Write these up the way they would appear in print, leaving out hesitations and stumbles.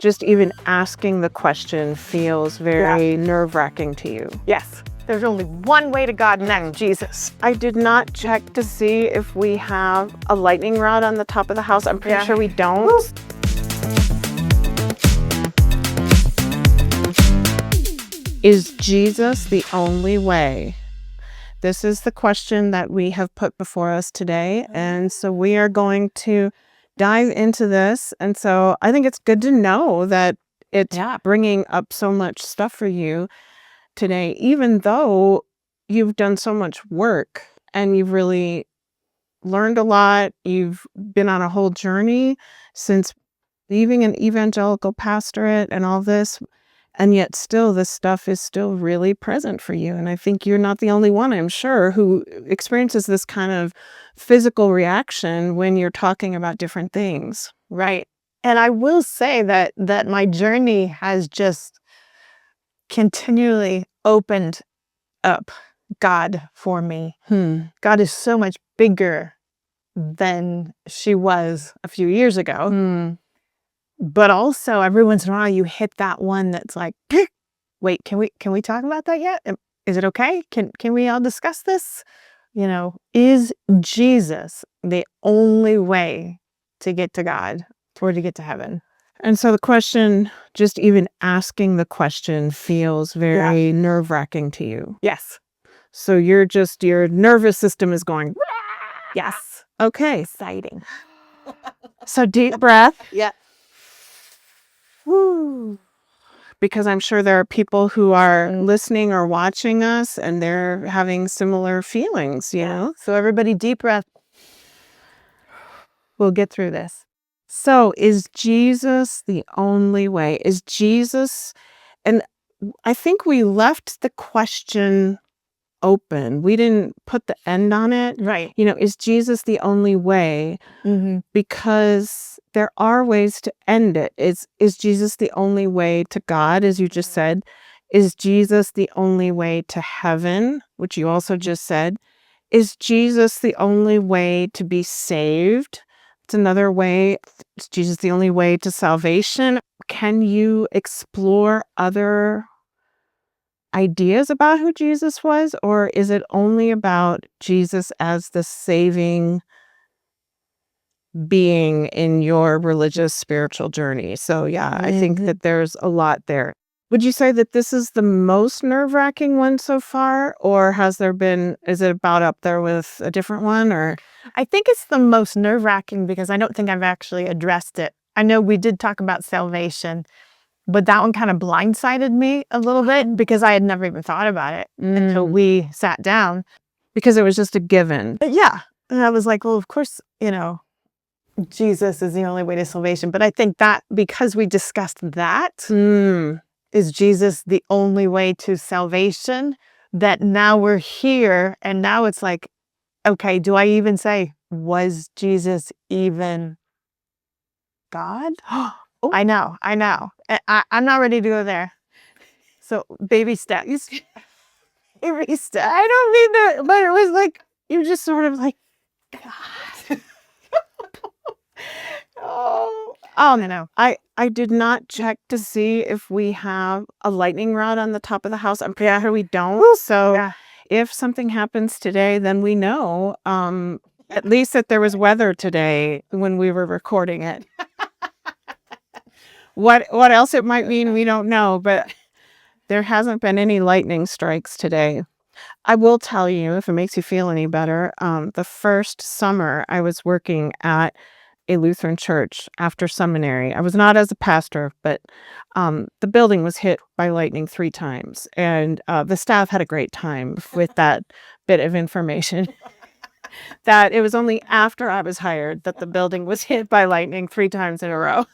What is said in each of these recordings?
just even asking the question feels very nerve-wracking to you. Yes. There's only one way to God, and that's Jesus. I did not check to see if we have a lightning rod on the top of the house. I'm pretty sure we don't. Woo. Is Jesus the only way? This is the question that we have put before us today. And so we are going to dive into this. And so I think it's good to know that it's bringing up so much stuff for you today, even though you've done so much work and you've really learned a lot. You've been on a whole journey since leaving an evangelical pastorate and all this. And yet still, this stuff is still really present for you. And I think you're not the only one, I'm sure, who experiences this kind of physical reaction when you're talking about different things. Right. And I will say that my journey has just continually opened up God for me. God is so much bigger than she was a few years ago. But also every once in a while you hit that one that's like, wait, can we talk about that yet? Is it okay? Can we all discuss this? You know, is Jesus the only way to get to God or to get to heaven? And so the question, just even asking the question feels very nerve-wracking to you. Yes. So your nervous system is going, yes. Okay. Exciting. So deep breath. Yeah. Woo. Because I'm sure there are people who are listening or watching us and they're having similar feelings, you know? So everybody deep breath. We'll get through this. So is Jesus the only way? Is Jesus, and I think we left the question open. We didn't put the end on it. Right. You know, is Jesus the only way? Because there are ways to end it. Is Jesus the only way to God, as you just said? Is Jesus the only way to heaven, which you also just said? Is Jesus the only way to be saved? It's another way. Is Jesus the only way to salvation? Can you explore other ideas about who Jesus was, or is it only about Jesus as the saving being in your religious spiritual journey? So I think that there's a lot there. Would you say that this is the most nerve-wracking one so far, or is it about up there with a different one? Or I think it's the most nerve-wracking because I don't think I've actually addressed it. I know we did talk about salvation, but that one kind of blindsided me a little bit because I had never even thought about it until we sat down. Because it was just a given. But and I was like, well, of course, you know, Jesus is the only way to salvation. But I think that because we discussed that, is Jesus the only way to salvation, that now we're here and now it's like, okay, do I even say, was Jesus even God? I know. I'm not ready to go there. So baby steps. Baby steps. I don't mean that, but it was like, you just sort of like, God. Oh, no. I did not check to see if we have a lightning rod on the top of the house. I'm pretty sure we don't. So if something happens today, then we know, at least that there was weather today when we were recording it. What else it might mean, we don't know, but there hasn't been any lightning strikes today. I will tell you, if it makes you feel any better, the first summer I was working at a Lutheran church after seminary. I was not as a pastor, but the building was hit by lightning 3 times. And the staff had a great time with that bit of information. That it was only after I was hired that the building was hit by lightning 3 times in a row.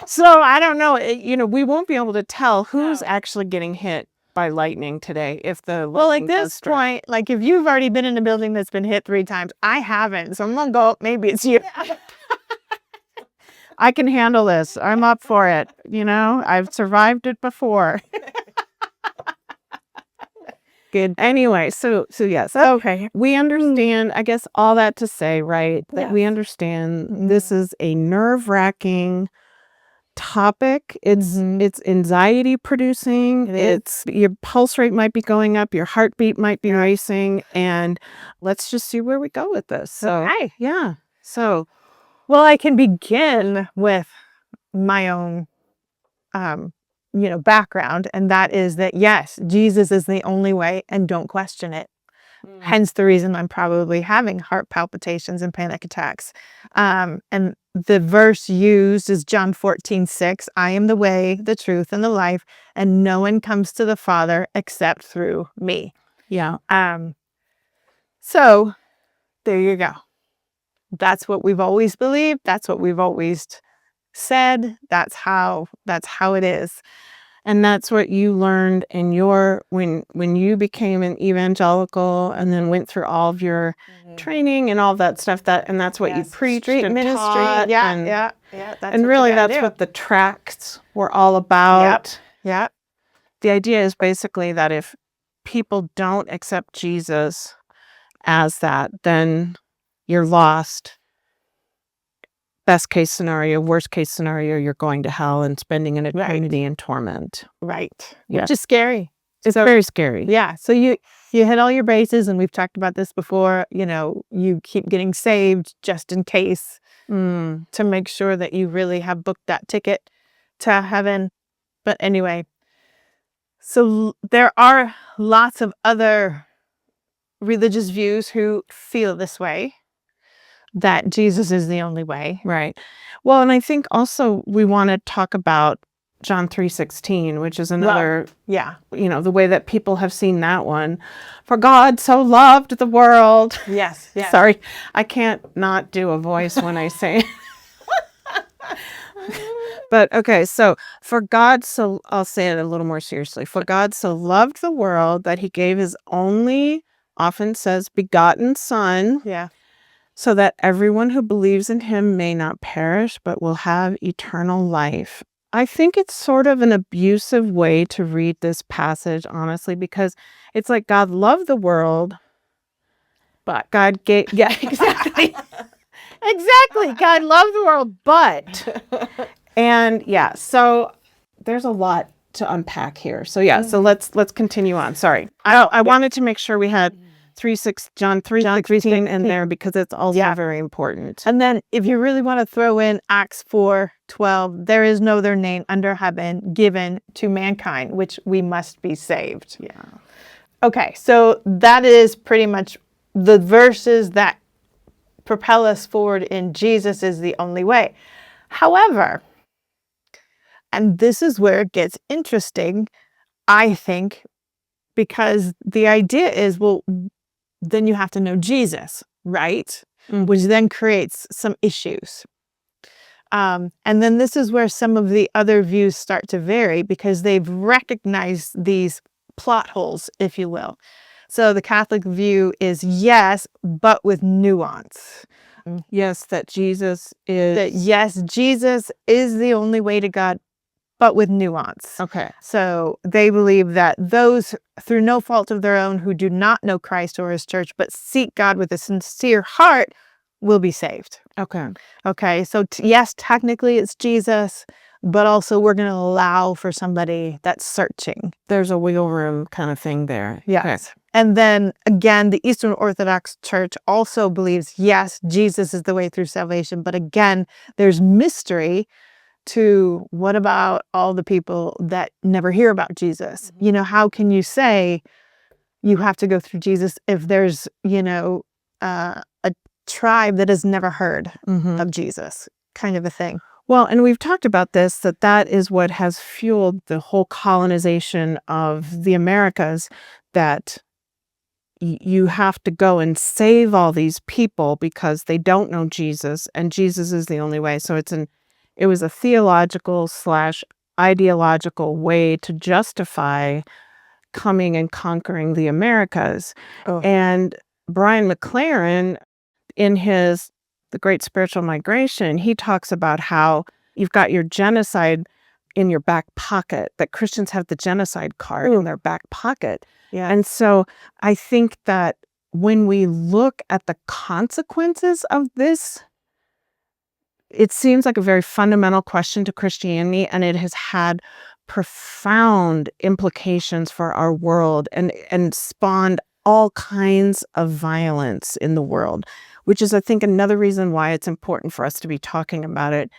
So I don't know, we won't be able to tell who's actually getting hit by lightning today if the well, like this point, like if you've already been in a building that's been hit 3 times, I haven't. So I'm gonna go, maybe it's you. I can handle this. I'm up for it. I've survived it before. Good. Anyway, so yes. Okay. We understand, I guess all that to say, right? That we understand this is a nerve-wracking topic. It's anxiety producing. It's your pulse rate might be going up, your heartbeat might be racing, and let's just see where we go with this. So, yeah. So, well, I can begin with my own background, and that is that yes, Jesus is the only way, and don't question it. Hence the reason I'm probably having heart palpitations and panic attacks. And the verse used is John 14:6. I am the way, the truth, and the life, and no one comes to the Father except through me. yeah. So there you go. That's what we've always believed. That's what we've always said. That's how it is. And that's what you learned in your when you became an evangelical and then went through all of your training and all that stuff, and that's what you preached street and ministry. taught, That's and really that's what the tracts were all about. Yep. The idea is basically that if people don't accept Jesus as that, then you're lost. Best case scenario, worst case scenario, you're going to hell and spending an eternity in torment. Right. Yeah. Which is scary. It's very scary. Yeah. So you hit all your bases, and we've talked about this before. You keep getting saved just in case, to make sure that you really have booked that ticket to heaven. But anyway, so there are lots of other religious views who feel this way, that Jesus is the only way. Right. Well, and I think also we want to talk about John 3:16, which is another, the way that people have seen that one. For God so loved the world. Yes. Sorry, I can't not do a voice when I say it. But okay, so I'll say it a little more seriously. For God so loved the world that he gave his only, often says begotten son. Yeah. So that everyone who believes in him may not perish, but will have eternal life. I think it's sort of an abusive way to read this passage, honestly, because it's like God loved the world, but God gave, exactly. Exactly. God loved the world, but, and so there's a lot to unpack here. So so let's continue on. Sorry. I wanted to make sure we had John 3:16 in there because it's also very important. And then if you really want to throw in Acts 4:12, there is no other name under heaven given to mankind which we must be saved. Yeah. Okay, so that is pretty much the verses that propel us forward in Jesus is the only way. However, and this is where it gets interesting, I think, because the idea is, well, then you have to know Jesus, right? Which then creates some issues. And then this is where some of the other views start to vary because they've recognized these plot holes, if you will. So the Catholic view is yes, but with nuance. Yes, that Jesus is... Jesus is the only way to God, but with nuance. Okay. So they believe that those, through no fault of their own, who do not know Christ or his church, but seek God with a sincere heart, will be saved. Okay. Okay. So yes, technically it's Jesus, but also we're going to allow for somebody that's searching. There's a wiggle room kind of thing there. Yes. Okay. And then again, the Eastern Orthodox Church also believes, yes, Jesus is the way through salvation. But again, there's mystery to what about all the people that never hear about Jesus? How can you say you have to go through Jesus if there's, a tribe that has never heard of Jesus, kind of a thing. Well, and we've talked about this, that is what has fueled the whole colonization of the Americas, that you have to go and save all these people because they don't know Jesus, and Jesus is the only way. So it was a theological / ideological way to justify coming and conquering the Americas. Oh. And Brian McLaren, in The Great Spiritual Migration, he talks about how you've got your genocide in your back pocket, that Christians have the genocide card in their back pocket. Yeah. And so I think that when we look at the consequences of this, it seems like a very fundamental question to Christianity, and it has had profound implications for our world and spawned all kinds of violence in the world, which is, I think, another reason why it's important for us to be talking about it,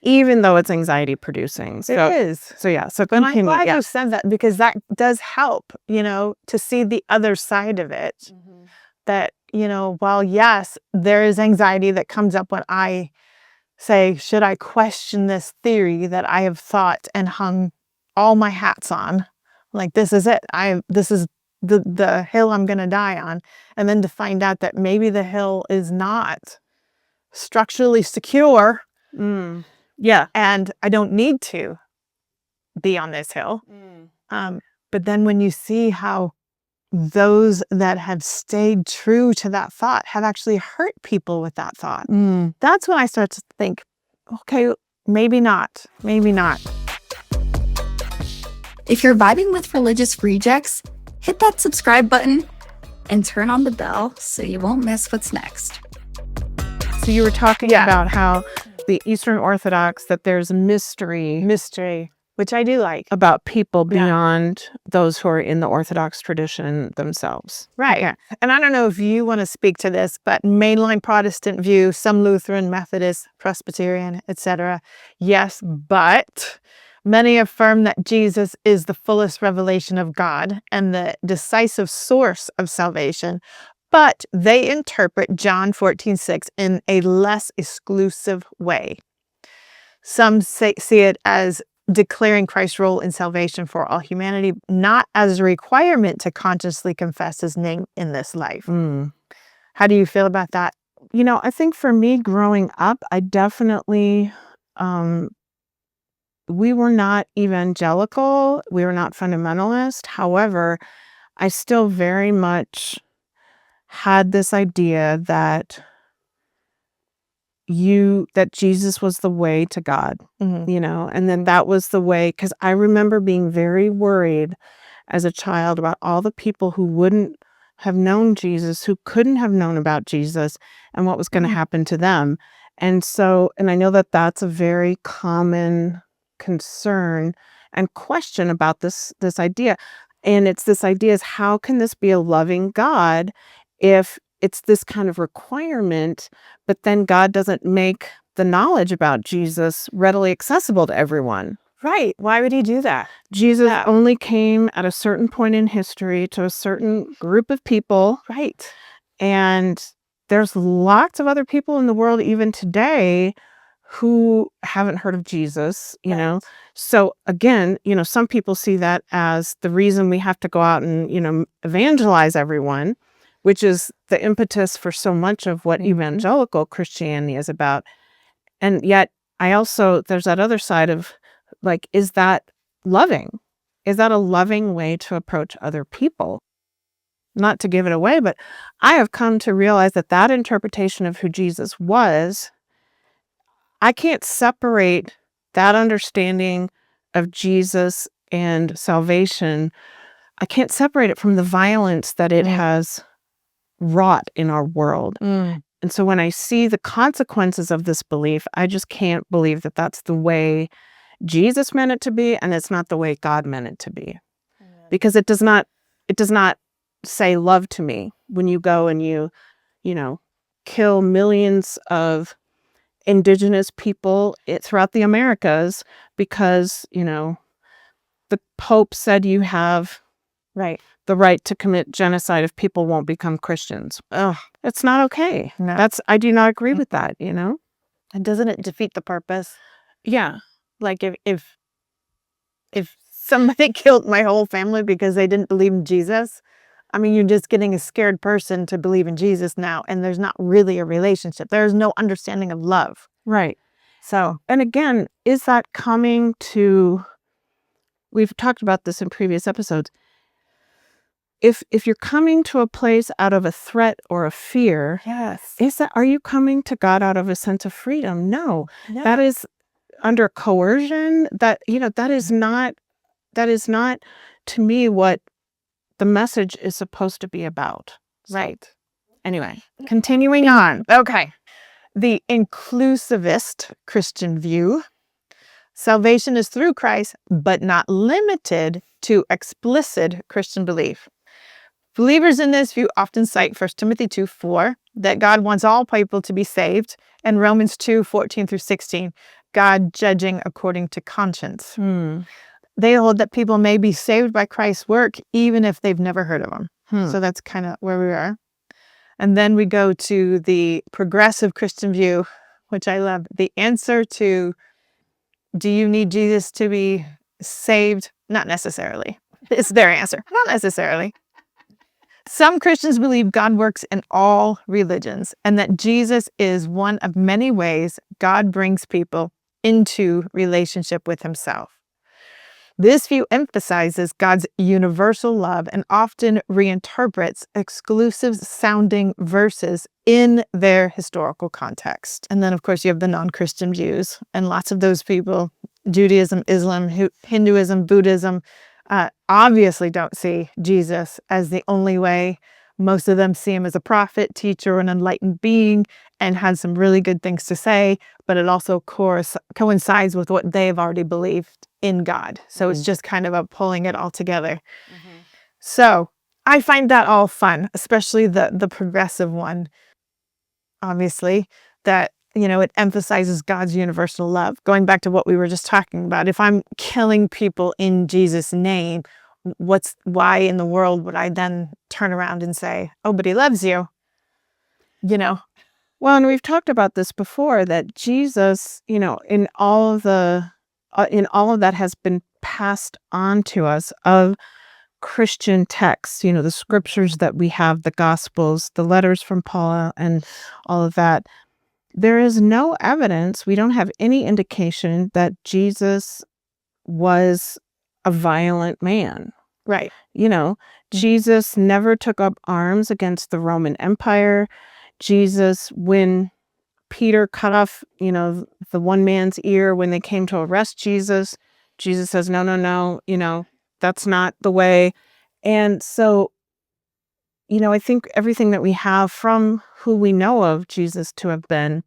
even though it's anxiety producing. It is. So yeah. So But I'm continue. glad Yeah. you said that, because that does help, to see the other side of it. That, while yes, there is anxiety that comes up when I say, should I question this theory that I have thought and hung all my hats on? Like, this is it. This is the hill I'm going to die on. And then to find out that maybe the hill is not structurally secure. Yeah. And I don't need to be on this hill. But then when you see how those that have stayed true to that thought have actually hurt people with that thought, that's when I start to think, okay, maybe not. Maybe not. If you're vibing with religious rejects, hit that subscribe button and turn on the bell so you won't miss what's next. So you were talking about how the Eastern Orthodox, that there's mystery, Which I do like. about people beyond those who are in the Orthodox tradition themselves. Right. Okay. And I don't know if you want to speak to this, but mainline Protestant view, some Lutheran, Methodist, Presbyterian, etc. Yes, but many affirm that Jesus is the fullest revelation of God and the decisive source of salvation, but they interpret John 14:6 in a less exclusive way. Some see it as declaring Christ's role in salvation for all humanity, not as a requirement to consciously confess his name in this life. How do you feel about that? I think for me growing up, I definitely, we were not evangelical. We were not fundamentalist. However, I still very much had this idea that Jesus was the way to God, and then that was the way, because I remember being very worried as a child about all the people who wouldn't have known Jesus, who couldn't have known about Jesus, and what was going to happen to them. And I know that that's a very common concern and question about this idea. And it's this idea is, how can this be a loving God if it's this kind of requirement, but then God doesn't make the knowledge about Jesus readily accessible to everyone? Right. Why would he do that? Jesus only came at a certain point in history to a certain group of people. Right. And there's lots of other people in the world, even today, who haven't heard of Jesus, So again, some people see that as the reason we have to go out and, evangelize everyone, which is the impetus for so much of what evangelical Christianity is about. And yet there's that other side of, like, is that loving? Is that a loving way to approach other people? Not to give it away, but I have come to realize that interpretation of who Jesus was, I can't separate that understanding of Jesus and salvation. I can't separate it from the violence that it has wrought in our world. And so when I see the consequences of this belief, I just can't believe that that's the way Jesus meant it to be, and it's not the way God meant it to be. Because it does not say love to me when you go and you kill millions of indigenous people throughout the Americas because, the Pope said you have the right to commit genocide if people won't become Christians. It's not okay. No. I do not agree with that, And doesn't it defeat the purpose? Yeah. Like if somebody killed my whole family because they didn't believe in Jesus, I mean, you're just getting a scared person to believe in Jesus now, and there's not really a relationship. There's no understanding of love. Right. So, and again, is that coming to, we've talked about this in previous episodes. If you're coming to a place out of a threat or a fear, are you coming to God out of a sense of freedom? No. That is under coercion. That is not to me what the message is supposed to be about. Right. Anyway, continuing on. Okay. the inclusivist Christian view. Salvation is through Christ, but not limited to explicit Christian belief. Believers in this view often cite 1 Timothy 2:4, that God wants all people to be saved, and Romans 2:14 through 16, God judging according to conscience. They hold that people may be saved by Christ's work even if they've never heard of him. So that's kind of where we are. And then we go to the progressive Christian view, which I love. The answer to, do you need Jesus to be saved? Not necessarily. It's their answer. Not necessarily. Some Christians believe God works in all religions and that Jesus is one of many ways God brings people into relationship with himself. This view emphasizes God's universal love and often reinterprets exclusive sounding verses in their historical context. And then, of course, you have the non-Christian views, and lots of those people, Judaism, Islam, Hinduism, Buddhism, obviously don't see Jesus as the only way. Most of them see him as a prophet, teacher, an enlightened being, and had some really good things to say, but it also coincides with what they've already believed in God. So it's just kind of a pulling it all together. So I find that all fun, especially the progressive one, obviously, that, you know, it emphasizes God's universal love. Going back to what we were just talking about, if I'm killing people in Jesus' name, why in the world would I then turn around and say, oh, but he loves you? You know? Well, and we've talked about this before, that Jesus, you know, in all of that has been passed on to us of Christian texts, you know, the scriptures that we have, the Gospels, the letters from Paul, and all of that. There is no evidence, we don't have any indication that Jesus was a violent man. Right. You know, Jesus never took up arms against the Roman Empire. Jesus, when Peter cut off, you know, the one man's ear when they came to arrest Jesus, Jesus says, no, you know, that's not the way. And so, you know, I think everything that we have from who we know of Jesus to have been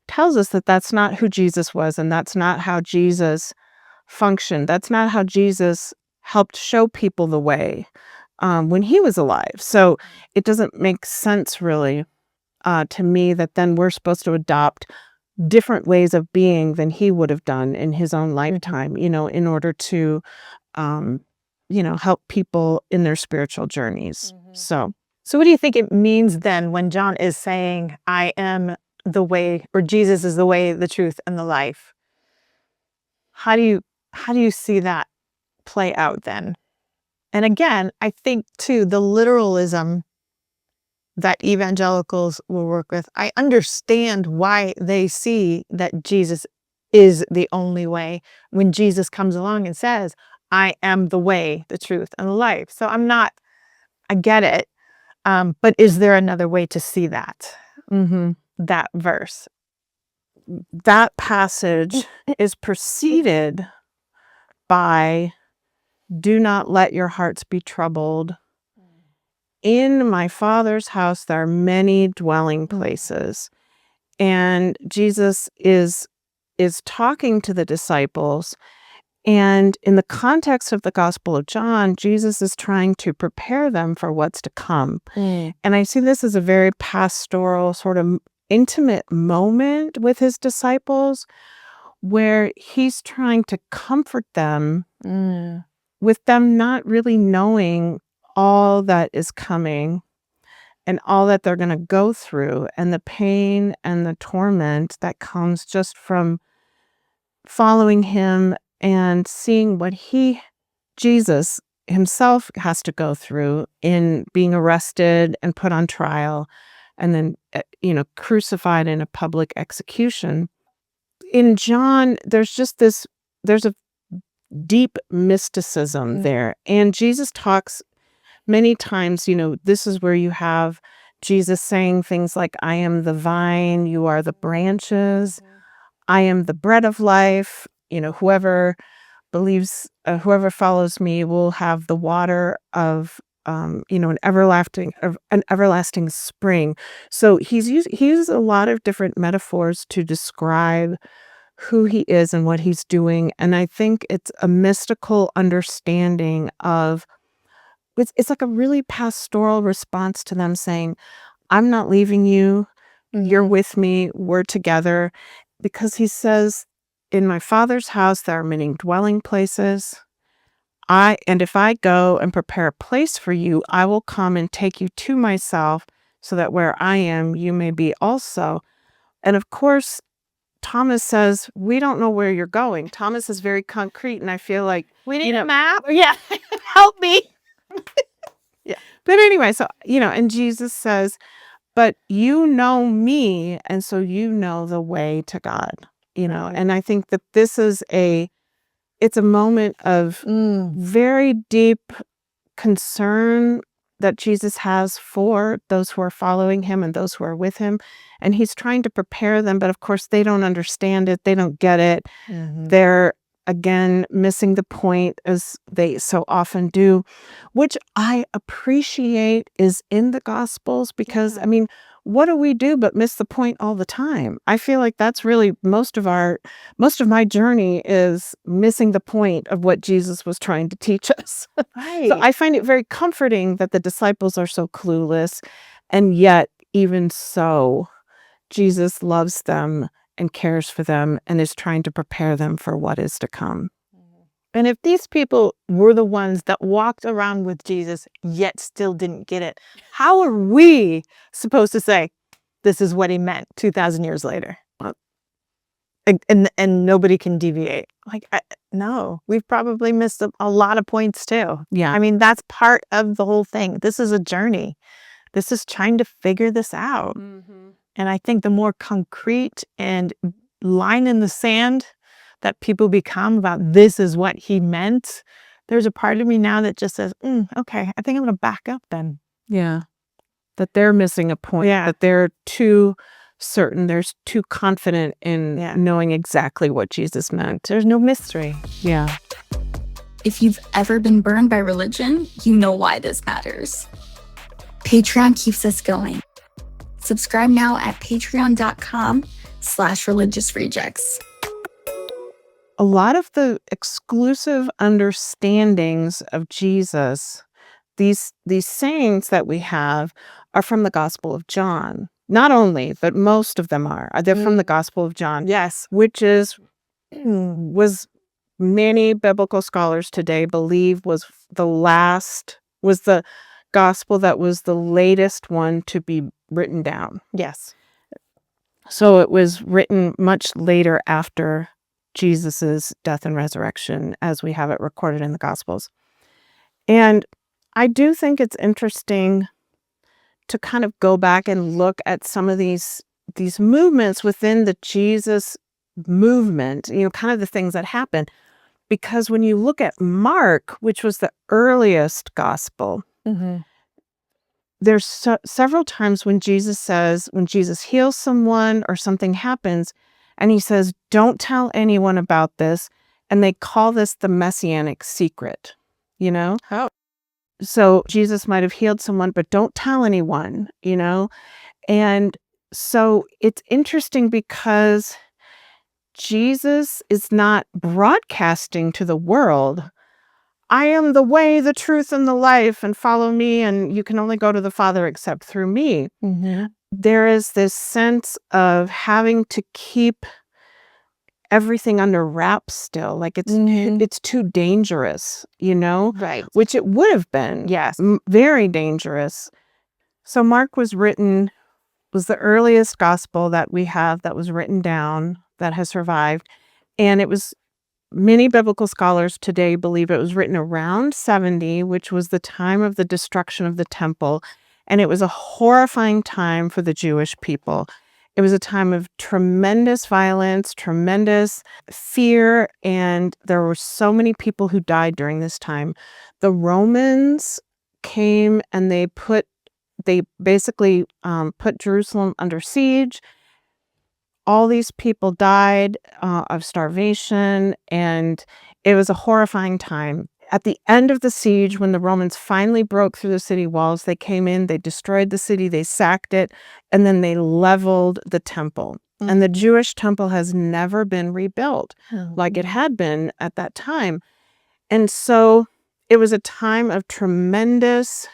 tells us that that's not who Jesus was, and that's not how Jesus functioned. That's not how Jesus helped show people the way when he was alive. So it doesn't make sense really to me that then we're supposed to adopt different ways of being than he would have done in his own lifetime, you know, in order to, you know, help people in their spiritual journeys. So what do you think it means then when John is saying, I am the way, or Jesus is the way, the truth, and the life? How do you see that play out then? And again, I think too, the literalism that evangelicals will work with, I understand why they see that Jesus is the only way when Jesus comes along and says, I am the way, the truth, and the life. So I get it. But is there another way to see that? That verse? that passage is preceded by, do not let your hearts be troubled. In my Father's house, there are many dwelling places. And Jesus is talking to the disciples. And in the context of the Gospel of John, Jesus is trying to prepare them for what's to come. And I see this as a very pastoral, sort of intimate moment with his disciples, where he's trying to comfort them with them not really knowing all that is coming and all that they're going to go through, and the pain and the torment that comes just from following him and seeing what Jesus himself has to go through in being arrested and put on trial and then, you know, crucified in a public execution. In John, there's a deep mysticism there. And Jesus talks many times, you know, this is where you have Jesus saying things like, I am the vine, you are the branches, I am the bread of life, you know, whoever follows me will have the water of an everlasting spring. So he uses a lot of different metaphors to describe who he is and what he's doing. And I think it's a mystical understanding of it's like a really pastoral response to them saying, I'm not leaving you. You're with me. We're together. Because he says, in my Father's house, there are many dwelling places. And if I go and prepare a place for you, I will come and take you to myself so that where I am, you may be also. And of course, Thomas says, we don't know where you're going. Thomas is very concrete. And I feel like, We need a map. Yeah. Help me. yeah. But anyway, so, and Jesus says, but you know me. And so you know the way to God, Right. and I think that this is it's a moment of very deep concern that Jesus has for those who are following him and those who are with him. And he's trying to prepare them, but of course they don't understand it. They don't get it. They're, again, missing the point, as they so often do, which I appreciate is in the Gospels because, I mean, what do we do but miss the point all the time? I feel like that's really most of my journey is missing the point of what Jesus was trying to teach us. Right. So I find it very comforting that the disciples are so clueless, and yet even so, Jesus loves them and cares for them and is trying to prepare them for what is to come. And if these people were the ones that walked around with Jesus yet still didn't get it, how are we supposed to say this is what he meant 2,000 years later? And nobody can deviate. Like, no, we've probably missed a lot of points too. Yeah. I mean, that's part of the whole thing. This is a journey. This is trying to figure this out. And I think the more concrete and line in the sand that people become about this is what he meant, there's a part of me now that just says, okay, I think I'm going to back up then. Yeah. That they're missing a point. Yeah. That they're too certain, they're too confident in knowing exactly what Jesus meant. There's no mystery. Yeah. If you've ever been burned by religion, you know why this matters. Patreon keeps us going. Subscribe now at patreon.com/religiousrejects. A lot of the exclusive understandings of Jesus, these sayings that we have, are from the Gospel of John. Not only, but most of them are. They're from the Gospel of John. Yes. Which was many biblical scholars today believe was the gospel that was the latest one to be written down. Yes. So it was written much later after Jesus's death and resurrection, as we have it recorded in the Gospels. And I do think it's interesting to kind of go back and look at some of these movements within the Jesus movement, kind of the things that happen. Because when you look at Mark, which was the earliest gospel, there's several times when Jesus heals someone or something happens, and he says, don't tell anyone about this. And they call this the messianic secret, Oh. So Jesus might have healed someone, but don't tell anyone, And so it's interesting because Jesus is not broadcasting to the world, I am the way, the truth, and the life, and follow me, and you can only go to the Father except through me. There is this sense of having to keep everything under wraps still, like it's too dangerous, Right. Which it would have been. Yes. Very dangerous. So Mark was the earliest gospel that we have that was written down, that has survived. And it was, many biblical scholars today believe it was written around 70, which was the time of the destruction of the temple. And it was a horrifying time for the Jewish people. It was a time of tremendous violence, tremendous fear, and there were so many people who died during this time. The Romans came and they basically put Jerusalem under siege. All these people died of starvation, and it was a horrifying time. At the end of the siege, when the Romans finally broke through the city walls, they came in, they destroyed the city, they sacked it, and then they leveled the temple. And the Jewish temple has never been rebuilt like it had been at that time. And so it was a time of tremendous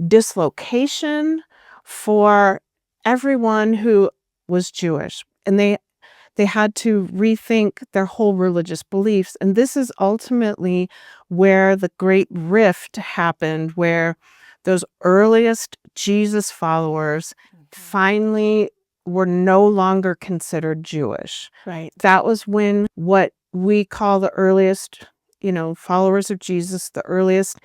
dislocation for everyone who was Jewish. And they had to rethink their whole religious beliefs. And this is ultimately where the great rift happened, where those earliest Jesus followers finally were no longer considered Jewish. Right. That was when what we call the earliest, followers of Jesus, the earliest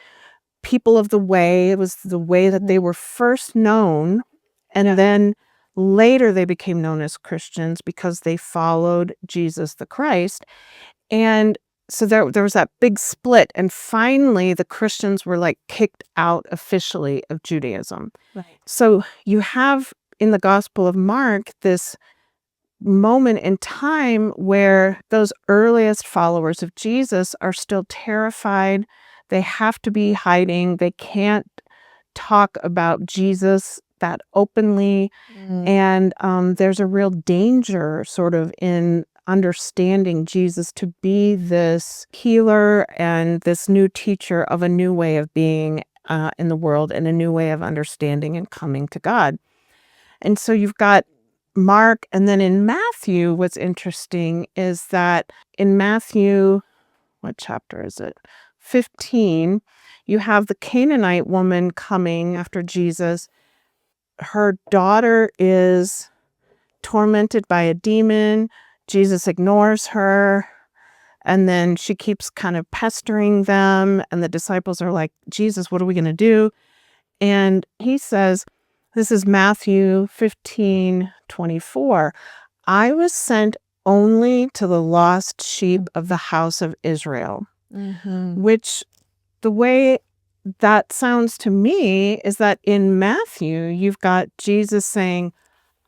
people of the way, it was the way that they were first known. And then later they became known as Christians because they followed Jesus the Christ. And so there was that big split. And finally, the Christians were like kicked out officially of Judaism. Right. So you have in the Gospel of Mark this moment in time where those earliest followers of Jesus are still terrified. They have to be hiding. They can't talk about Jesus that openly. And there's a real danger sort of in understanding Jesus to be this healer and this new teacher of a new way of being in the world and a new way of understanding and coming to God. And so you've got Mark, and then in Matthew, what's interesting is that in Matthew, what chapter is it? 15, you have the Canaanite woman coming after Jesus. Her daughter is tormented by a demon. Jesus ignores her. And then she keeps kind of pestering them. And the disciples are like, Jesus, what are we going to do? And he says, this is Matthew 15:24. I was sent only to the lost sheep of the house of Israel. Which the way that sounds to me is that in Matthew, you've got Jesus saying,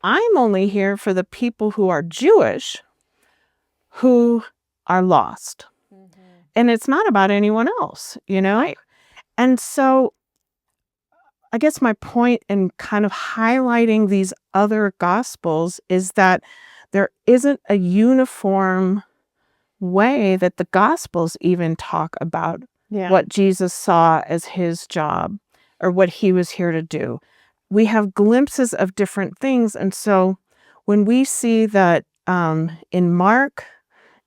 I'm only here for the people who are Jewish, who are lost. And it's not about anyone else, Right. And so I guess my point in kind of highlighting these other gospels is that there isn't a uniform way that the gospels even talk about what Jesus saw as his job or what he was here to do. We have glimpses of different things. And so when we see that in Mark,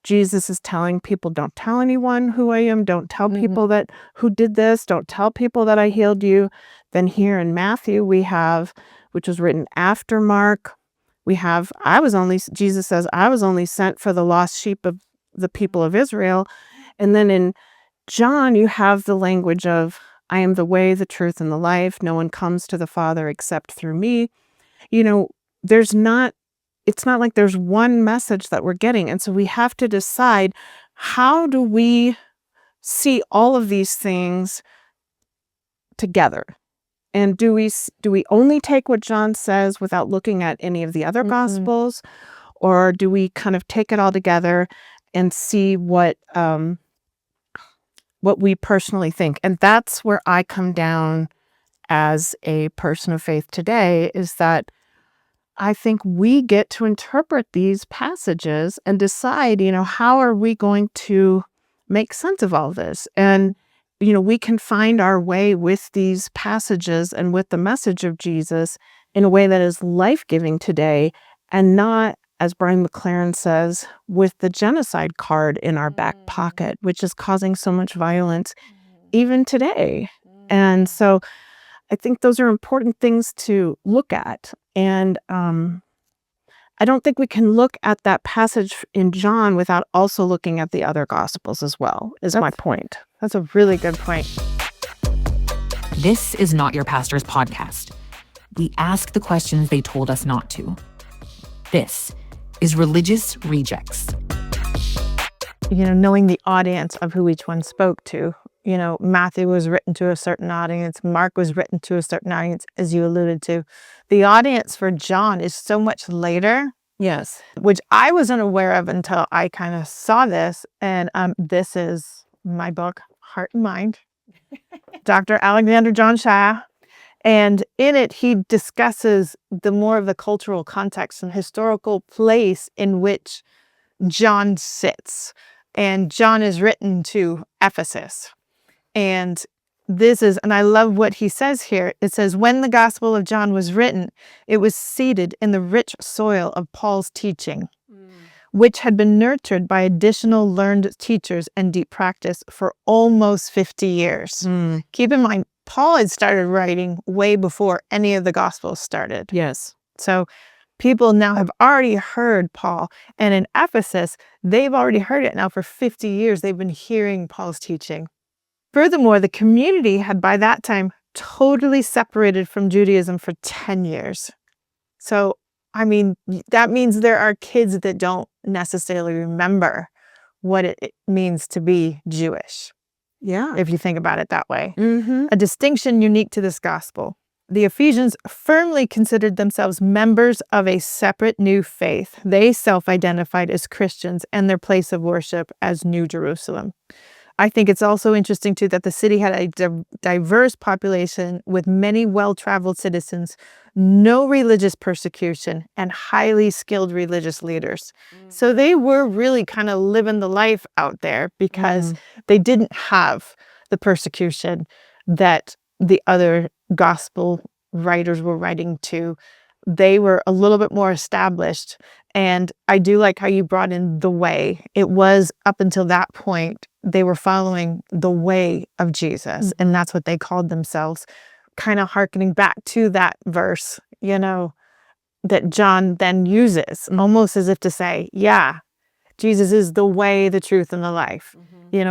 Jesus is telling people, don't tell anyone who I am. Don't tell people that who did this. Don't tell people that I healed you. Then here in Matthew, we have, which was written after Mark, we have, Jesus says, I was only sent for the lost sheep of the people of Israel. And then in John, you have the language of, I am the way, the truth, and the life. No one comes to the Father except through me. It's not like there's one message that we're getting. And so we have to decide, how do we see all of these things together? And do we only take what John says without looking at any of the other gospels? Or do we kind of take it all together and see what we personally think? And that's where I come down as a person of faith today, is that I think we get to interpret these passages and decide, how are we going to make sense of all this? And, we can find our way with these passages and with the message of Jesus in a way that is life-giving today, and not, as Brian McLaren says, with the genocide card in our back pocket, which is causing so much violence even today. And so I think those are important things to look at. And I don't think we can look at that passage in John without also looking at the other gospels as well, is my point. That's a really good point. This is Not Your Pastor's podcast. We ask the questions they told us not to. This is Religious Rejects. Knowing the audience of who each one spoke to. Matthew was written to a certain audience. Mark was written to a certain audience, as you alluded to. The audience for John is so much later. Yes. Which I wasn't aware of until I kind of saw this. And this is my book, Heart and Mind, Dr. Alexander John Shah. And in it, he discusses the more of the cultural context and historical place in which John sits. And John is written to Ephesus. And and I love what he says here. It says, when the Gospel of John was written, it was seeded in the rich soil of Paul's teaching, which had been nurtured by additional learned teachers and deep practice for almost 50 years. Keep in mind, Paul had started writing way before any of the Gospels started. Yes. So people now have already heard Paul. And in Ephesus, they've already heard it now for 50 years. They've been hearing Paul's teaching. Furthermore, the community had by that time totally separated from Judaism for 10 years. So, I mean, that means there are kids that don't necessarily remember what it means to be Jewish. Yeah. If you think about it that way. Mm-hmm. A distinction unique to this gospel. The Ephesians firmly considered themselves members of a separate new faith. They self-identified as Christians and their place of worship as New Jerusalem. I think it's also interesting, too, that the city had a diverse population with many well-traveled citizens, no religious persecution, and highly skilled religious leaders. So they were really kind of living the life out there because they didn't have the persecution that the other gospel writers were writing to. They were a little bit more established. And I do like how you brought in the way. It was up until that point, they were following the way of Jesus. And that's what they called themselves, kind of hearkening back to that verse, that John then uses, almost as if to say, yeah, Jesus is the way, the truth, and the life,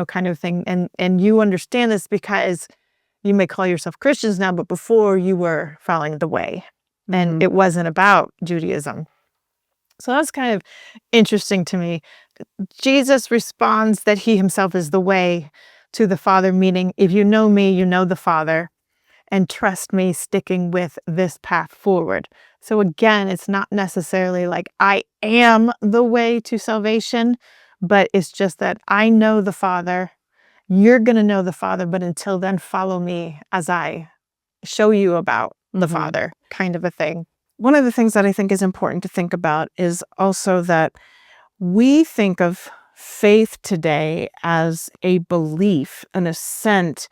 kind of thing. And you understand this because you may call yourself Christians now, but before you were following the way. And it wasn't about Judaism. So that's kind of interesting to me. Jesus responds that he himself is the way to the Father, meaning if you know me, you know the Father, and trust me sticking with this path forward. So again, it's not necessarily like I am the way to salvation, but it's just that I know the Father, you're going to know the Father, but until then, follow me as I show you about the Father, kind of a thing. One of the things that I think is important to think about is also that we think of faith today as a belief, an assent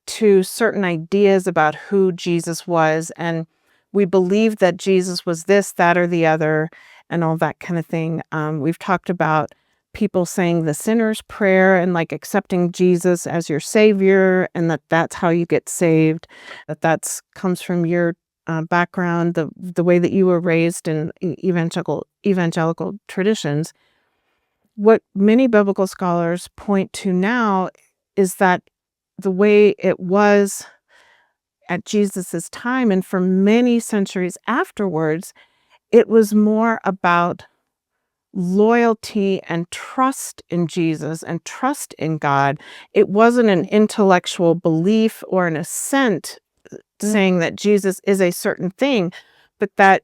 to certain ideas about who Jesus was. And we believe that Jesus was this, that, or the other, and all that kind of thing. We've talked about people saying the sinner's prayer and like accepting Jesus as your savior, and that's how you get saved, that comes from your background, the way that you were raised in evangelical traditions. What many biblical scholars point to now is that the way it was at Jesus's time and for many centuries afterwards, it was more about loyalty and trust in Jesus and trust in God. It wasn't an intellectual belief or an assent saying that Jesus is a certain thing, but that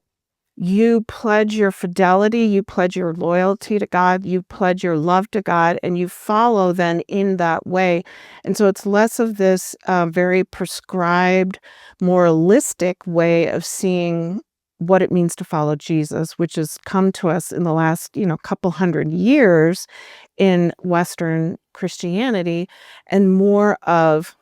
you pledge your fidelity, you pledge your loyalty to God, you pledge your love to God, and you follow then in that way. And so it's less of this very prescribed, moralistic way of seeing what it means to follow Jesus, which has come to us in the last, couple hundred years in Western Christianity, and more of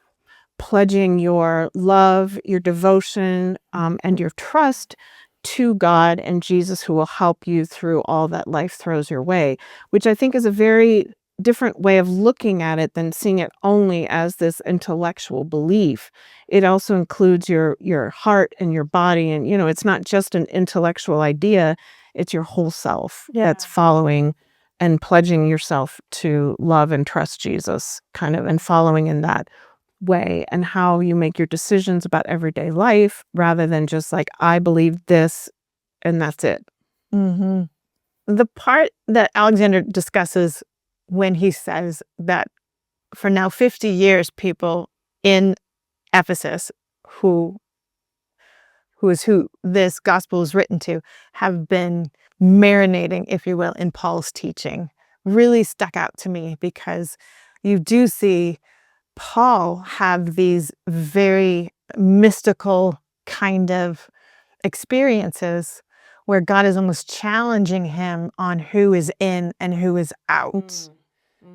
pledging your love, your devotion, and your trust to God and Jesus, who will help you through all that life throws your way, which I think is a very different way of looking at it than seeing it only as this intellectual belief. It also includes your heart and your body. And, it's not just an intellectual idea, it's your whole self that's following and pledging yourself to love and trust Jesus, kind of, and following in that way, and how you make your decisions about everyday life rather than just like, I believe this and that's it. The part that Alexander discusses when he says that for now 50 years, people in Ephesus who this gospel is written to have been marinating, if you will, in Paul's teaching really stuck out to me, because you do see Paul have these very mystical kind of experiences where God is almost challenging him on who is in and who is out.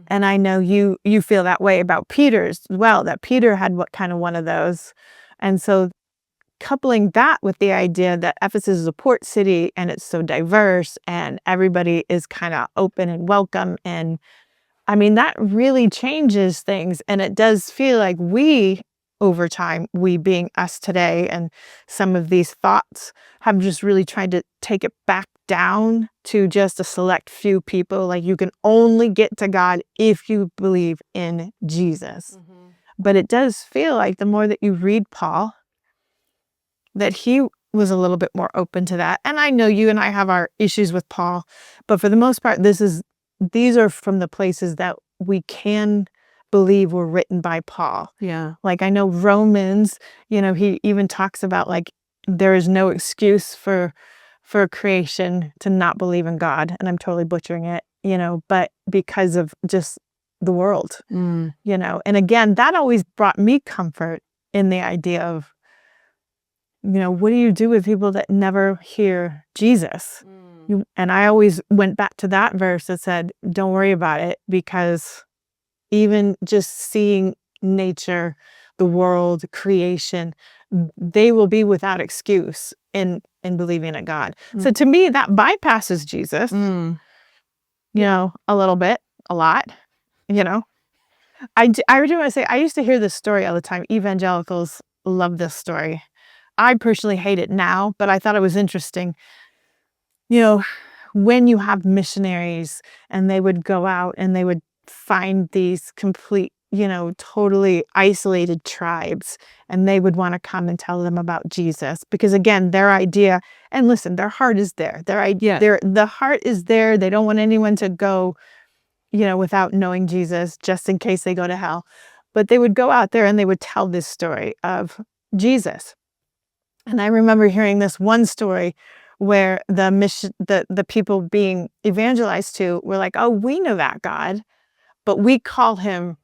And I know you feel that way about Peter as well, that Peter had one of those. And so coupling that with the idea that Ephesus is a port city and it's so diverse and everybody is kind of open and welcome, and I mean, that really changes things. And it does feel like over time, we being us today, and some of these thoughts have just really tried to take it back down to just a select few people. Like, you can only get to God if you believe in Jesus. But it does feel like the more that you read Paul, that he was a little bit more open to that. And I know you and I have our issues with Paul, but for the most part, these are from the places that we can believe were written by Paul. Yeah. Like, I know Romans, he even talks about, like, there is no excuse for creation to not believe in God. And I'm totally butchering it, but because of just the world, and again, that always brought me comfort in the idea of, what do you do with people that never hear Jesus? And I always went back to that verse that said, don't worry about it, because even just seeing nature, the world, creation, they will be without excuse in believing in God. So to me, that bypasses Jesus, a little bit, a lot, I do want to say, I used to hear this story all the time. Evangelicals love this story. I personally hate it now, but I thought it was interesting. When you have missionaries and they would go out and they would find these complete, totally isolated tribes, and they would want to come and tell them about Jesus, because again, their idea, and listen, their heart is there. The heart is there. They don't want anyone to go, without knowing Jesus, just in case they go to hell. But they would go out there and they would tell this story of Jesus. And I remember hearing this one story where the people being evangelized to were like, oh, we know that God, but we call him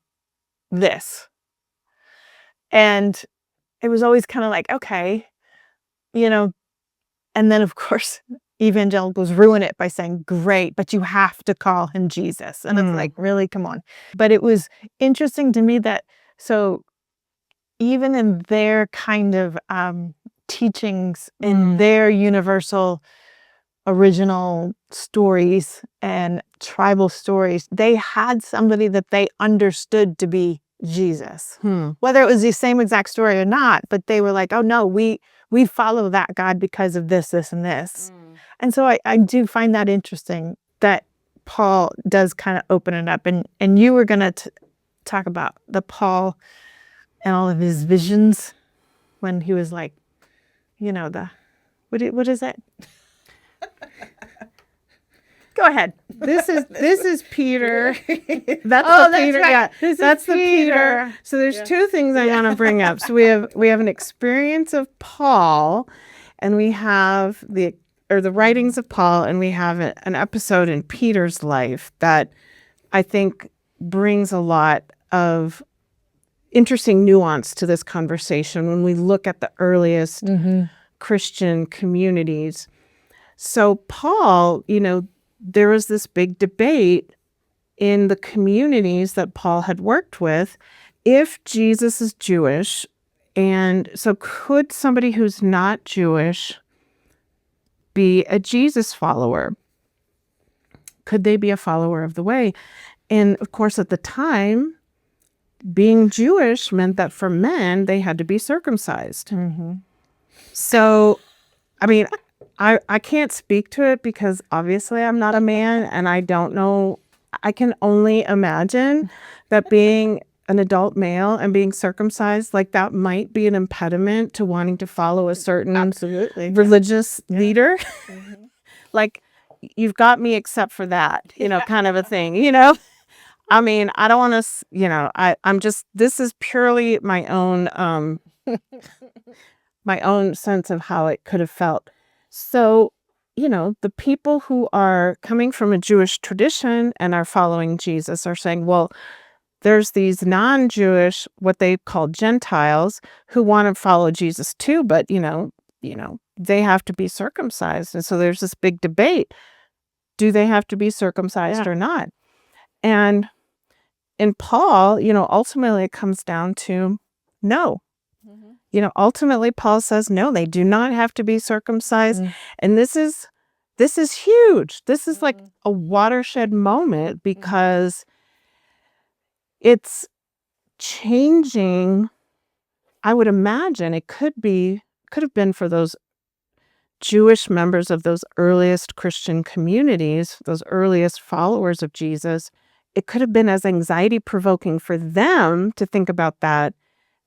this. And it was always kind of like, okay, and then of course, evangelicals ruin it by saying, great, but you have to call him Jesus. And it's like, really, come on. But it was interesting to me that, so even in their kind of teachings, in their universal original stories and tribal stories, they had somebody that they understood to be Jesus. Whether it was the same exact story or not, but they were like, oh no, we follow that God because of this, this, and this. And so I do find that interesting that Paul does kind of open it up. And you were going to talk about the Paul and all of his visions when he was like, what is it? Go ahead. This is Peter. That's Oh, the Peter. right. Yeah, that's the Peter. So there's two things I want to bring up. So we have an experience of Paul, and we have the writings of Paul, and we have an episode in Peter's life that I think brings a lot of interesting nuance to this conversation when we look at the earliest Christian communities. So Paul, there was this big debate in the communities that Paul had worked with if Jesus is Jewish. And so could somebody who's not Jewish be a Jesus follower? Could they be a follower of the way? And of course, at the time, being Jewish meant that for men, they had to be circumcised. So, I mean, I can't speak to it because obviously I'm not a man and I don't know. I can only imagine that being an adult male and being circumcised, like that might be an impediment to wanting to follow a certain religious leader. Like, you've got me except for that, kind of a thing, I mean, I don't want to, I'm just, this is purely my own sense of how it could have felt. So, the people who are coming from a Jewish tradition and are following Jesus are saying, well, there's these non-Jewish, what they call Gentiles, who want to follow Jesus too, but they have to be circumcised. And so there's this big debate. Do they have to be circumcised or not? And in Paul, ultimately it comes down to no. Ultimately Paul says no, they do not have to be circumcised. And this is huge. This is like a watershed moment because it's changing. I would imagine it could have been for those Jewish members of those earliest Christian communities, those earliest followers of Jesus. It could have been as anxiety provoking for them to think about that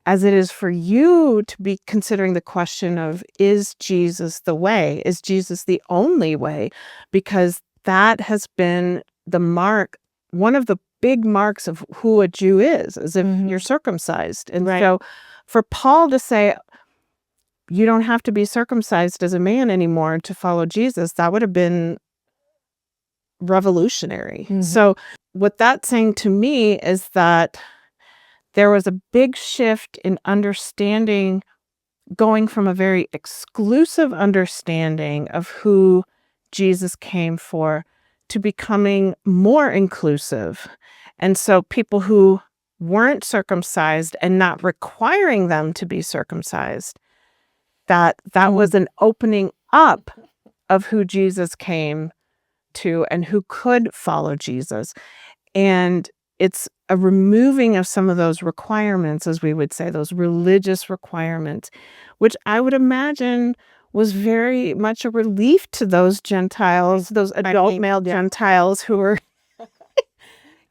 as it is for you to be considering the question of, is Jesus the way? Is Jesus the only way? Because that has been the mark, one of the big marks of who a Jew is if you're circumcised. And so for Paul to say, you don't have to be circumcised as a man anymore to follow Jesus, that would have been revolutionary. So what that's saying to me is that there was a big shift in understanding, going from a very exclusive understanding of who Jesus came for to becoming more inclusive. And so people who weren't circumcised and not requiring them to be circumcised, that was an opening up of who Jesus came to and who could follow Jesus. And it's a removing of some of those requirements, as we would say, those religious requirements, which I would imagine was very much a relief to those Gentiles, those adult male Gentiles who were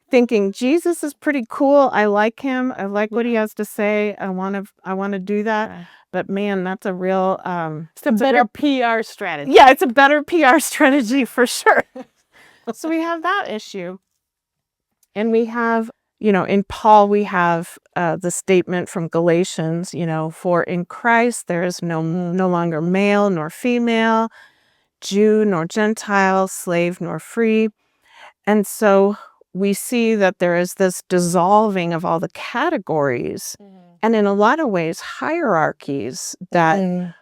thinking, Jesus is pretty cool. I like him. I like what he has to say. I want to do that. But man, that's a real it's a better PR strategy. Yeah, it's a better PR strategy for sure. So we have that issue. And we have, in Paul, we have the statement from Galatians, for in Christ there is no longer male nor female, Jew nor Gentile, slave nor free. And so we see that there is this dissolving of all the categories and in a lot of ways hierarchies that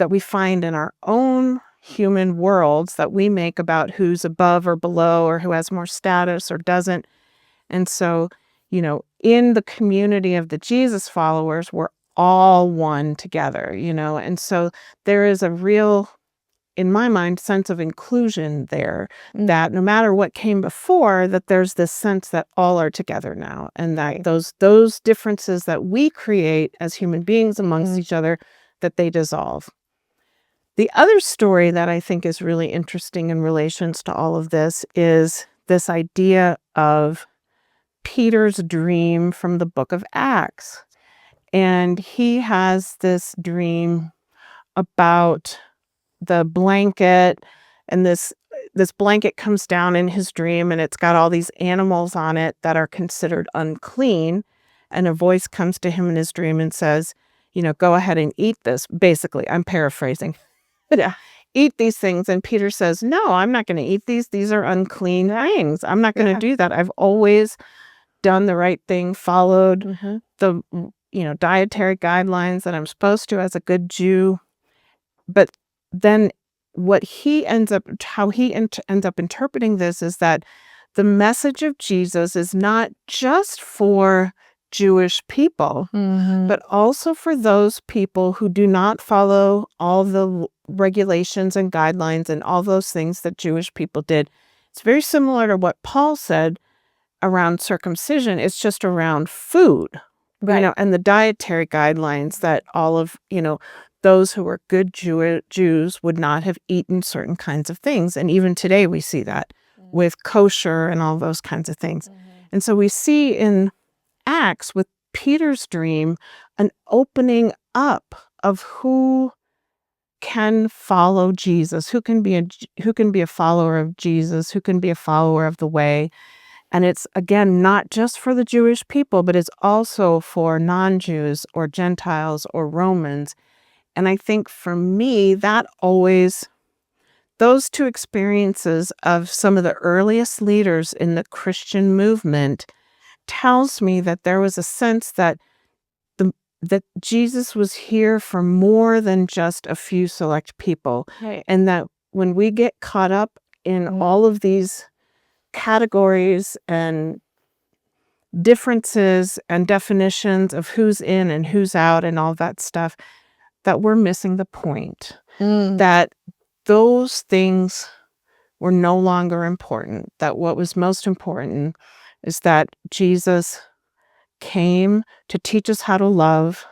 we find in our own human worlds that we make about who's above or below or who has more status or doesn't. And so, in the community of the Jesus followers, we're all one together, and so there is a real, in my mind, sense of inclusion there, that no matter what came before, that there's this sense that all are together now, and that those differences that we create as human beings amongst each other, that they dissolve. The other story that I think is really interesting in relations to all of this is this idea of Peter's dream from the book of Acts. And he has this dream about the blanket, and this blanket comes down in his dream, and it's got all these animals on it that are considered unclean. And a voice comes to him in his dream and says, go ahead and eat this. Basically, I'm paraphrasing. Eat these things. And Peter says, no, I'm not going to eat these. These are unclean things. I'm not going to do that. I've always done the right thing, followed the dietary guidelines that I'm supposed to as a good Jew. But then how he ends up interpreting this is that the message of Jesus is not just for Jewish people, but also for those people who do not follow all the regulations and guidelines and all those things that Jewish people did. It's very similar to what Paul said around circumcision. It's just around food, and the dietary guidelines that all of, those who were good Jews would not have eaten certain kinds of things. And even today we see that with kosher and all those kinds of things. And so we see in Acts with Peter's dream an opening up of who can follow Jesus, who can be a follower of Jesus, who can be a follower of the way. And it's, again, not just for the Jewish people, but it's also for non-Jews or Gentiles or Romans. And I think for me, that those two experiences of some of the earliest leaders in the Christian movement tells me that there was a sense that that Jesus was here for more than just a few select people. Right. And that when we get caught up in all of these categories and differences and definitions of who's in and who's out and all that stuff, that we're missing the point. That those things were no longer important. That what was most important is that Jesus came to teach us how to love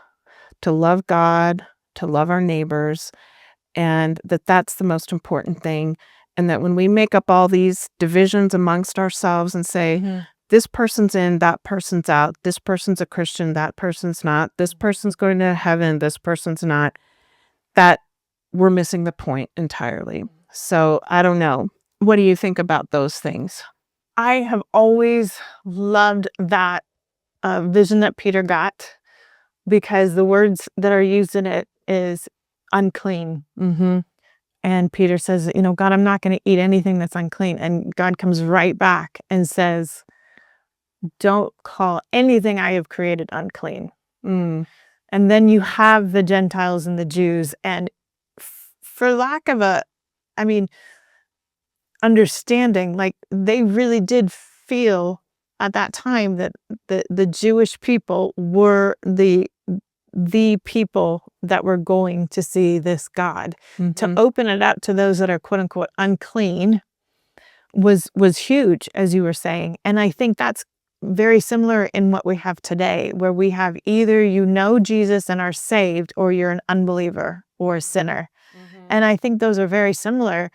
God, to love our neighbors, and that that's the most important thing. And that when we make up all these divisions amongst ourselves and say, this person's in, that person's out, this person's a Christian, that person's not, this person's going to heaven, this person's not, that we're missing the point entirely. So I don't know. What do you think about those things? I have always loved that vision that Peter got, because the words that are used in it is unclean. And Peter says, God, I'm not going to eat anything that's unclean. And God comes right back and says, don't call anything I have created unclean. And then you have the Gentiles and the Jews. And for lack of understanding, like, they really did feel at that time that the Jewish people were the people that were going to see this God. To open it up to those that are quote unquote unclean was huge, as you were saying. And I think that's very similar in what we have today, where we have either Jesus and are saved, or you're an unbeliever or a sinner. And I think those are very similar.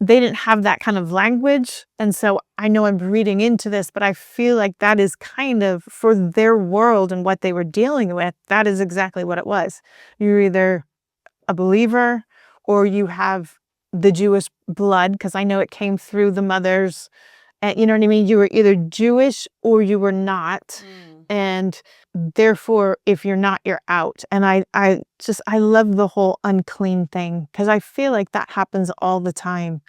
They didn't have that kind of language. And so I know I'm reading into this, but I feel like that is kind of, for their world and what they were dealing with, that is exactly what it was. You're either a believer or you have the Jewish blood, because I know it came through the mothers. And you know what I mean? You were either Jewish or you were not. And therefore, if you're not, you're out. And I love the whole unclean thing, because I feel like that happens all the time.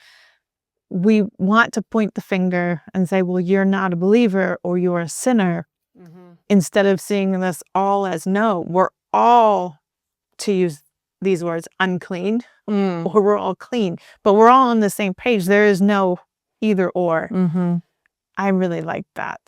We want to point the finger and say, well, you're not a believer or you're a sinner, instead of seeing this all as, no, we're all, to use these words, unclean, or we're all clean, but we're all on the same page. There is no either or. I really like that,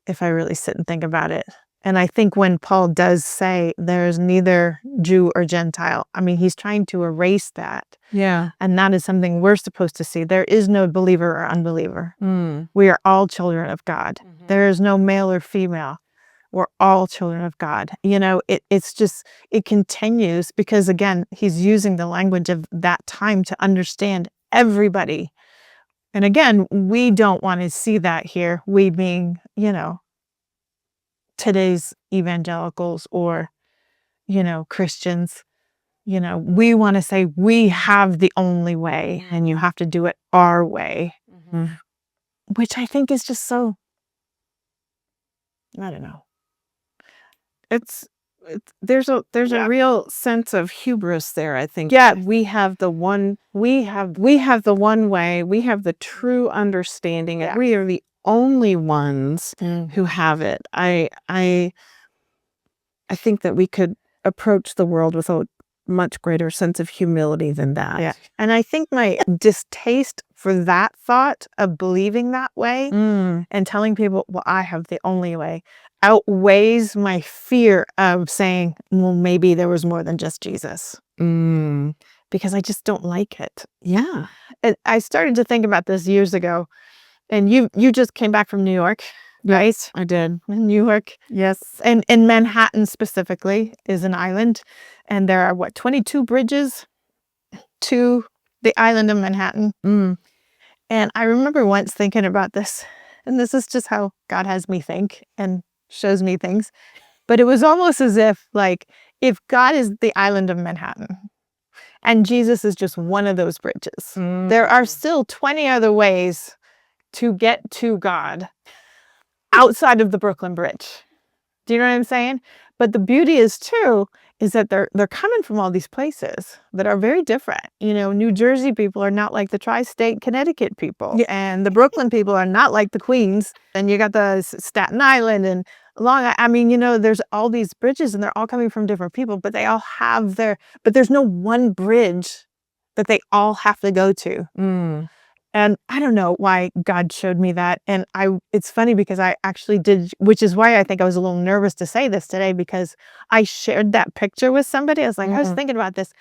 if I really sit and think about it. And I think when Paul does say there's neither Jew or Gentile, he's trying to erase that. Yeah. And that is something we're supposed to see. There is no believer or unbeliever. We are all children of God. There is no male or female. We're all children of God. It's just, it continues, because again, he's using the language of that time to understand everybody. And again, we don't want to see that here. We being, today's evangelicals or, Christians. We want to say we have the only way and you have to do it our way, which I think is just so, I don't know. There's a real sense of hubris there, I think. Yeah. We have the one way, we have the true understanding, and we are the only ones who have it. I think that we could approach the world with a much greater sense of humility than that. Yeah. And I think my distaste for that thought of believing that way and telling people, well, I have the only way, outweighs my fear of saying, well, maybe there was more than just Jesus. Because I just don't like it. Yeah. And I started to think about this years ago. And you just came back from New York, right? I did. In New York. Yes. And in Manhattan specifically is an island. And there are 22 bridges to the island of Manhattan. And I remember once thinking about this, and this is just how God has me think and shows me things. But it was almost as if, if God is the island of Manhattan and Jesus is just one of those bridges, there are still 20 other ways to get to God outside of the Brooklyn Bridge. Do you know what I'm saying? But the beauty is too, is that they're coming from all these places that are very different. New Jersey people are not like the tri-state Connecticut people, and the Brooklyn people are not like the Queens. And you got the Staten Island and there's all these bridges, and they're all coming from different people, but they all have but there's no one bridge that they all have to go to. And I don't know why God showed me that. And it's funny because I actually did, which is why I think I was a little nervous to say this today, because I shared that picture with somebody. I was like, I was thinking about this,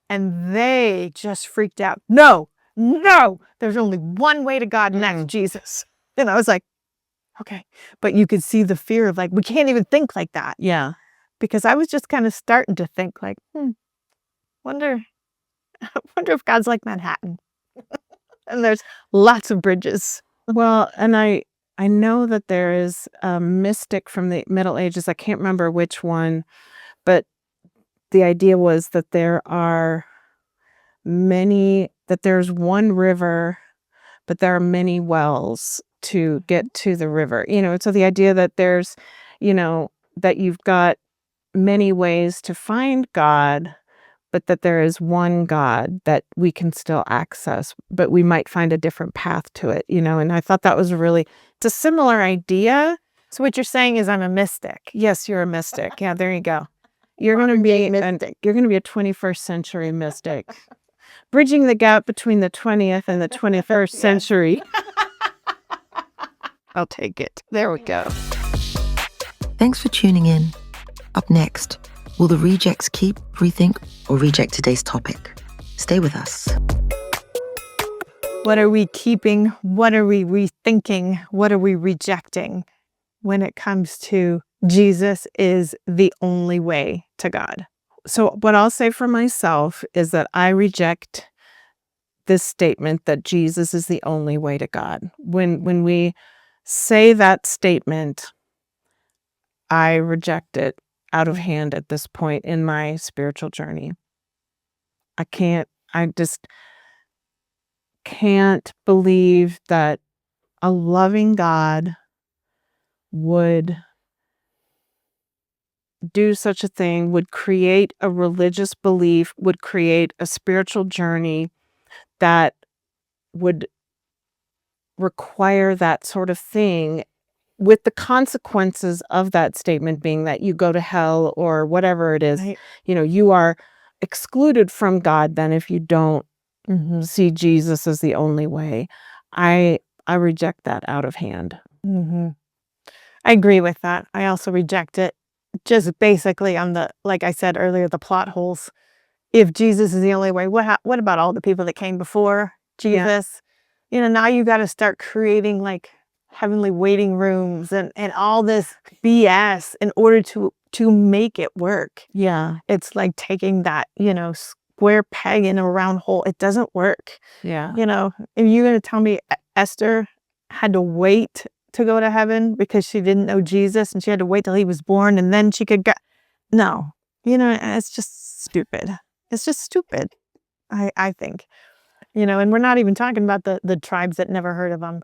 and they just freaked out. No, there's only one way to God, and that's Jesus. And I was like, okay. But you could see the fear of like, we can't even think like that. Yeah. Because I was just kind of starting to think like, wonder if God's like Manhattan. And there's lots of bridges. Well, and I know that there is a mystic from the Middle Ages. I can't remember which one, but the idea was that there's one river, but there are many wells to get to the river. So the idea that there's, that you've got many ways to find God, but that there is one God that we can still access, but we might find a different path to it, and I thought that was it's a similar idea. So what you're saying is I'm a mystic. Yes, you're a mystic. Yeah, there you go. You're going to be you're going to be a 21st century mystic, bridging the gap between the 20th and the 21st century. I'll take it. There we go. Thanks for tuning in. Up next, will the rejects keep, rethink, or reject today's topic? Stay with us. What are we keeping? What are we rethinking? What are we rejecting when it comes to Jesus is the only way to God? So what I'll say for myself is that I reject this statement that Jesus is the only way to God. When we say that statement, I reject it out of hand at this point in my spiritual journey. I just can't believe that a loving God would do such a thing, would create a religious belief, would create a spiritual journey that would require that sort of thing, with the consequences of that statement being that you go to hell or whatever it is. Right. You are excluded from God then if you don't see Jesus as the only way. I reject that out of hand. I agree with that. I also reject it just basically on like I said earlier, the plot holes. If Jesus is the only way, what about all the people that came before Jesus? Now you got to start creating like heavenly waiting rooms and all this BS in order to make it work. Yeah. It's like taking that, square peg in a round hole. It doesn't work. Yeah. If you're going to tell me Esther had to wait to go to heaven because she didn't know Jesus and she had to wait till he was born and then she could go. No, it's just stupid. It's just stupid, I think. And we're not even talking about the tribes that never heard of him.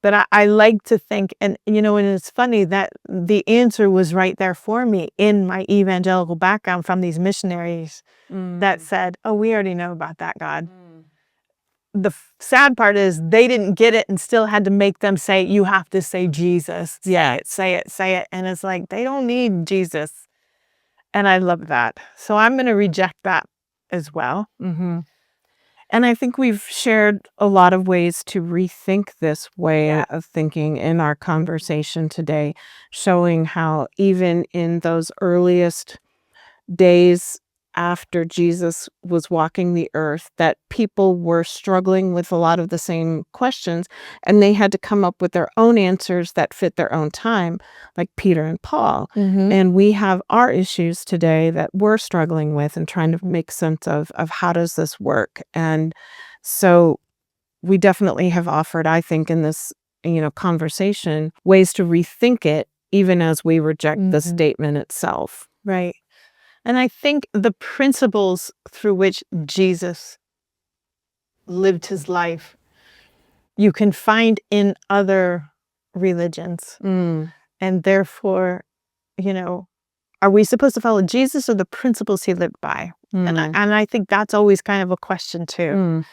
But I like to think, and it's funny that the answer was right there for me in my evangelical background from these missionaries that said, oh, we already know about that God. The sad part is they didn't get it and still had to make them say, you have to say Jesus. Yeah, say it. And it's like, they don't need Jesus. And I love that. So I'm going to reject that as well. And I think we've shared a lot of ways to rethink this way of thinking in our conversation today, showing how even in those earliest days after Jesus was walking the earth, that people were struggling with a lot of the same questions, and they had to come up with their own answers that fit their own time, like Peter and Paul. And we have our issues today that we're struggling with and trying to make sense of how does this work. And so we definitely have offered, I think, in this conversation, ways to rethink it, even as we reject the statement itself. Right. And I think the principles through which Jesus lived his life, you can find in other religions. And therefore, Are we supposed to follow Jesus or the principles he lived by? And I think that's always kind of a question too.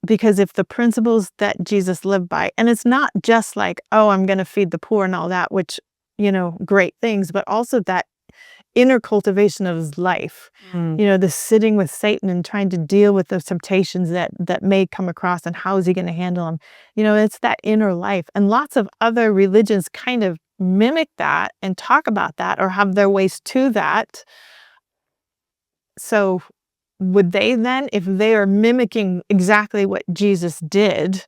Because if the principles that Jesus lived by, and it's not just like, oh, I'm going to feed the poor and all that, which, great things, but also that inner cultivation of his life, the sitting with Satan and trying to deal with those temptations that may come across, and how is he going to handle them? It's that inner life. And lots of other religions kind of mimic that and talk about that or have their ways to that. So would they then, if they are mimicking exactly what Jesus did,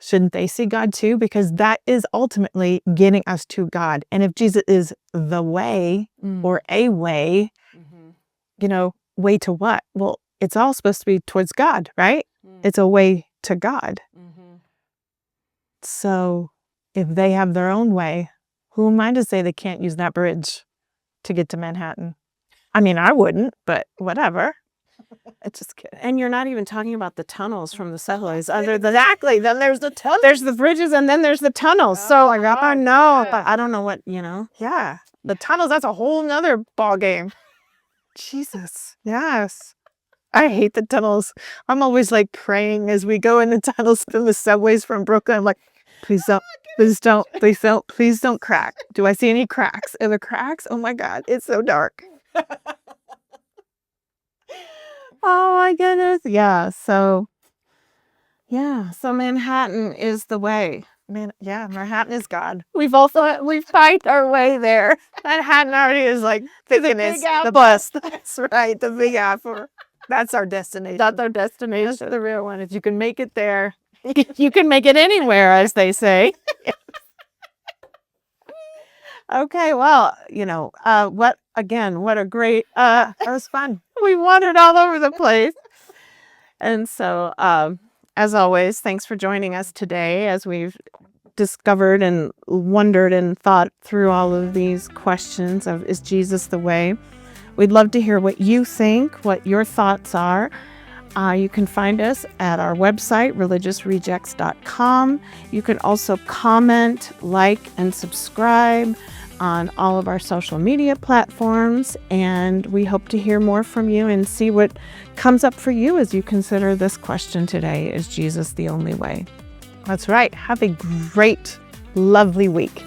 shouldn't they see God too? Because that is ultimately getting us to God. And if Jesus is the way or a way, way to what? Well, it's all supposed to be towards God, right? It's a way to God. So if they have their own way, who am I to say they can't use that bridge to get to Manhattan? I mean, I wouldn't, but whatever. It's just kidding. And you're not even talking about the tunnels from the subways. Then there's the tunnel. there's the bridges, and then there's the tunnels. So I don't know. But I don't know what, Yeah. The tunnels, that's a whole nother ball game. Jesus. Yes. I hate the tunnels. I'm always like praying as we go in the tunnels in the subways from Brooklyn. I'm like, please don't crack. Do I see any cracks? Are there cracks? Oh my God, it's so dark. Oh my goodness. Yeah. So Manhattan is the way. Manhattan is God. We've fight our way there. Manhattan already is like thickness. The bus. That's right. The Big Apple. That's our destination. That's our destination. That's the real one. If you can make it there, You can make it anywhere, as they say. Okay, well, what a great, that was fun. we wandered all over the place. And so, as always, thanks for joining us today as we've discovered and wondered and thought through all of these questions of, is Jesus the way? We'd love to hear what you think, what your thoughts are. You can find us at our website, religiousrejects.com. You can also comment, like, and subscribe on all of our social media platforms. And we hope to hear more from you and see what comes up for you as you consider this question today: is Jesus the only way? That's right. Have a great, lovely week.